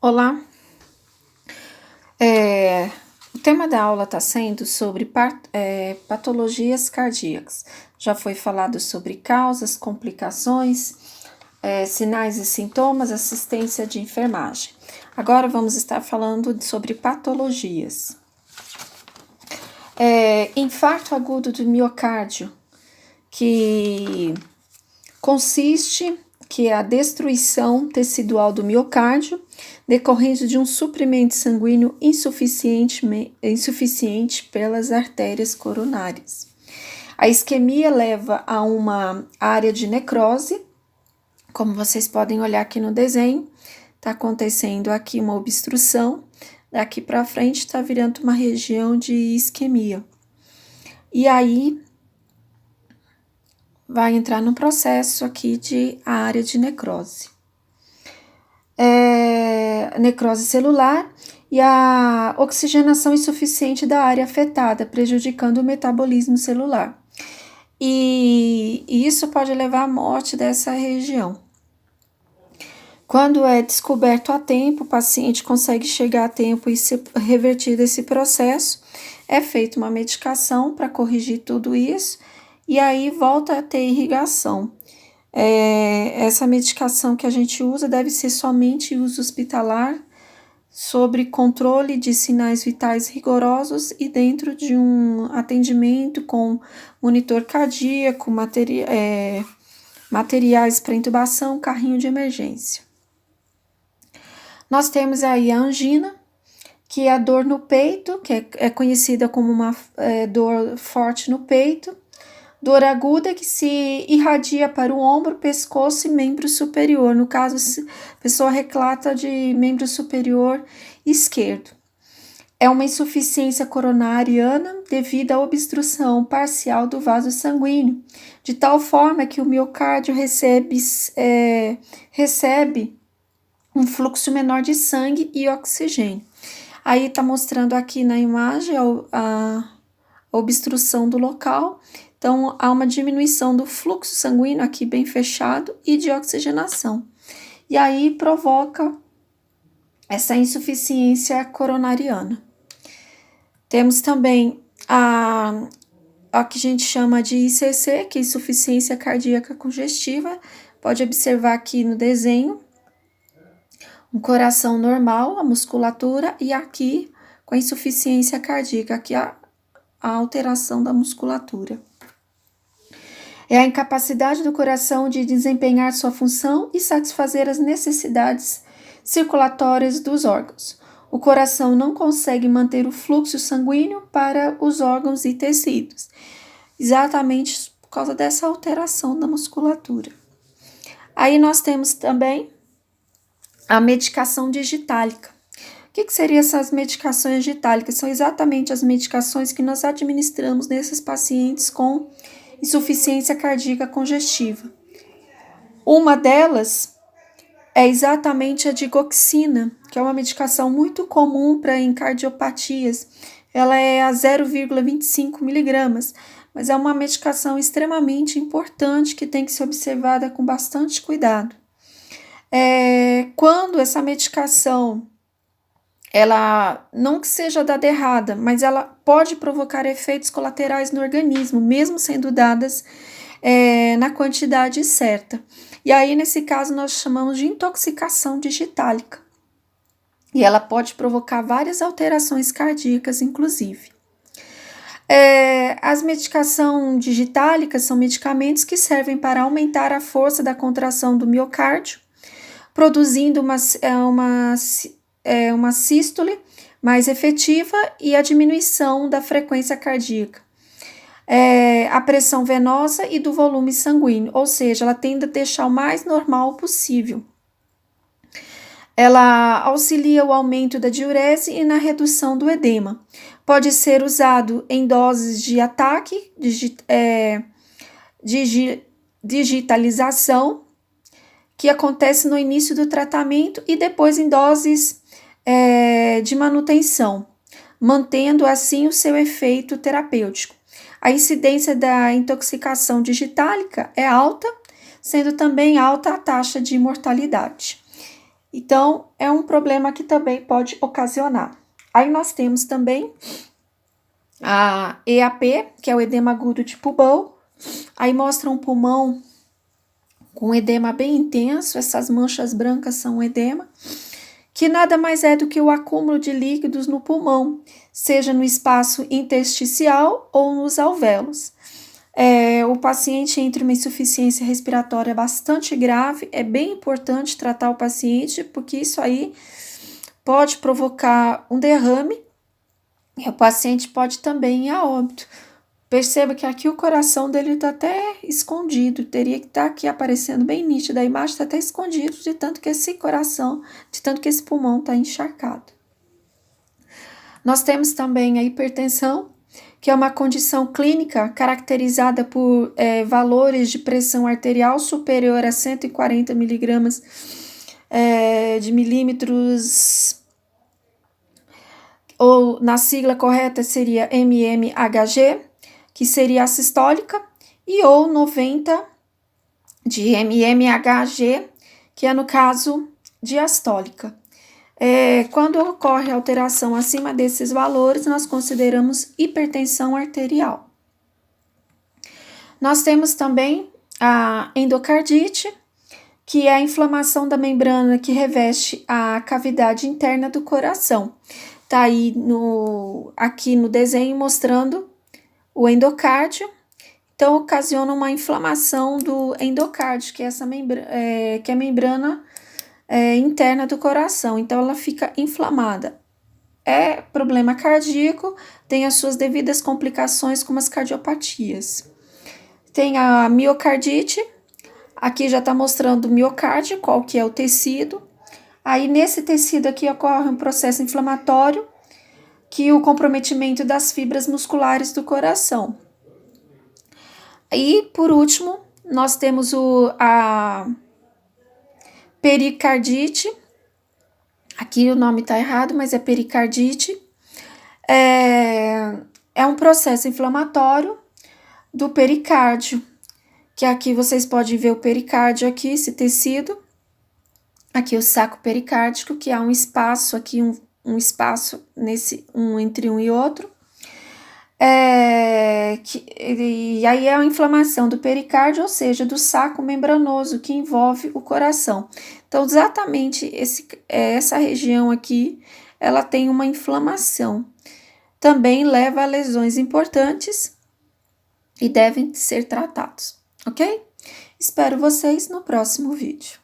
Olá, é, o tema da aula está sendo sobre patologias cardíacas. Já foi falado sobre causas, complicações, sinais e sintomas, assistência de enfermagem. Agora vamos estar falando sobre patologias. Infarto agudo do miocárdio, que é a destruição tecidual do miocárdio, decorrente de um suprimento sanguíneo insuficiente pelas artérias coronárias. A isquemia leva a uma área de necrose, como vocês podem olhar aqui no desenho, está acontecendo aqui uma obstrução, daqui para frente está virando uma região de isquemia. E aí vai entrar no processo aqui de área de necrose. Necrose celular e a oxigenação insuficiente da área afetada, prejudicando o metabolismo celular. E isso pode levar à morte dessa região. Quando é descoberto a tempo, o paciente consegue chegar a tempo e ser revertido esse processo, é feita uma medicação para corrigir tudo isso, e aí volta a ter irrigação. Essa medicação que a gente usa deve ser somente uso hospitalar, sobre controle de sinais vitais rigorosos e dentro de um atendimento com monitor cardíaco, materiais para intubação, carrinho de emergência. Nós temos aí a angina, que é a dor no peito, que é conhecida como uma dor forte no peito. Dor aguda que se irradia para o ombro, pescoço e membro superior. No caso, a pessoa relata de membro superior esquerdo. É uma insuficiência coronariana devido à obstrução parcial do vaso sanguíneo, de tal forma que o miocárdio recebe um fluxo menor de sangue e oxigênio. Aí está mostrando aqui na imagem a obstrução do local. Então, há uma diminuição do fluxo sanguíneo aqui bem fechado e de oxigenação. E aí provoca essa insuficiência coronariana. Temos também a que a gente chama de ICC, que é insuficiência cardíaca congestiva. Pode observar aqui no desenho um coração normal, a musculatura, e aqui com a insuficiência cardíaca, aqui a alteração da musculatura. É a incapacidade do coração de desempenhar sua função e satisfazer as necessidades circulatórias dos órgãos. O coração não consegue manter o fluxo sanguíneo para os órgãos e tecidos, exatamente por causa dessa alteração da musculatura. Aí nós temos também a medicação digitálica. O que seriam essas medicações digitálicas? São exatamente as medicações que nós administramos nesses pacientes com insuficiência cardíaca congestiva. Uma delas é exatamente a digoxina, que é uma medicação muito comum para cardiopatias. Ela é a 0,25 miligramas, mas é uma medicação extremamente importante que tem que ser observada com bastante cuidado. Quando essa medicação, ela não que seja dada errada, mas ela pode provocar efeitos colaterais no organismo, mesmo sendo dadas na quantidade certa. E aí, nesse caso, nós chamamos de intoxicação digitálica. E ela pode provocar várias alterações cardíacas, inclusive. As medicações digitálicas são medicamentos que servem para aumentar a força da contração do miocárdio, produzindo uma sístole mais efetiva e a diminuição da frequência cardíaca, a pressão venosa e do volume sanguíneo, ou seja, ela tende a deixar o mais normal possível. Ela auxilia o aumento da diurese e na redução do edema. Pode ser usado em doses de ataque, digitalização, que acontece no início do tratamento e depois em doses de manutenção, mantendo assim o seu efeito terapêutico. A incidência da intoxicação digitálica é alta, sendo também alta a taxa de mortalidade. Então, Então, é um problema que também pode ocasionar. Aí nós temos também a EAP, que é o edema agudo de pulmão. Aí mostra um pulmão com edema bem intenso, essas manchas brancas são edema, que nada mais é do que o acúmulo de líquidos no pulmão, seja no espaço intersticial ou nos alvéolos. O paciente entra em uma insuficiência respiratória bastante grave, é bem importante tratar o paciente, porque isso aí pode provocar um derrame e o paciente pode também ir a óbito. Perceba que aqui o coração dele está até escondido, teria que estar aqui aparecendo bem nítido, a imagem está até escondido de tanto que esse coração, de tanto que esse pulmão está encharcado. Nós temos também a hipertensão, que é uma condição clínica caracterizada por valores de pressão arterial superior a 140 miligramas de milímetros, ou na sigla correta seria mmHg, que seria a sistólica, e ou 90 de mmHg, que é no caso diastólica. Quando ocorre alteração acima desses valores, nós consideramos hipertensão arterial. Nós temos também a endocardite, que é a inflamação da membrana que reveste a cavidade interna do coração. Tá aí aqui no desenho mostrando o endocárdio. Então, ocasiona uma inflamação do endocárdio, que é essa que é a membrana interna do coração. Então, ela fica inflamada. É problema cardíaco, tem as suas devidas complicações, como as cardiopatias. Tem a miocardite, aqui já está mostrando o miocárdio, qual que é o tecido. Aí, nesse tecido aqui, ocorre um processo inflamatório, que é o comprometimento das fibras musculares do coração. E, por último, nós temos a pericardite. Aqui o nome está errado, mas é pericardite. É um processo inflamatório do pericárdio, que aqui vocês podem ver o pericárdio aqui, esse tecido. Aqui o saco pericárdico, que há um espaço aqui, um espaço entre um e outro. E aí é a inflamação do pericárdio, ou seja, do saco membranoso que envolve o coração. Então, exatamente essa região aqui, ela tem uma inflamação. Também leva a lesões importantes e devem ser tratados, ok? Espero vocês no próximo vídeo.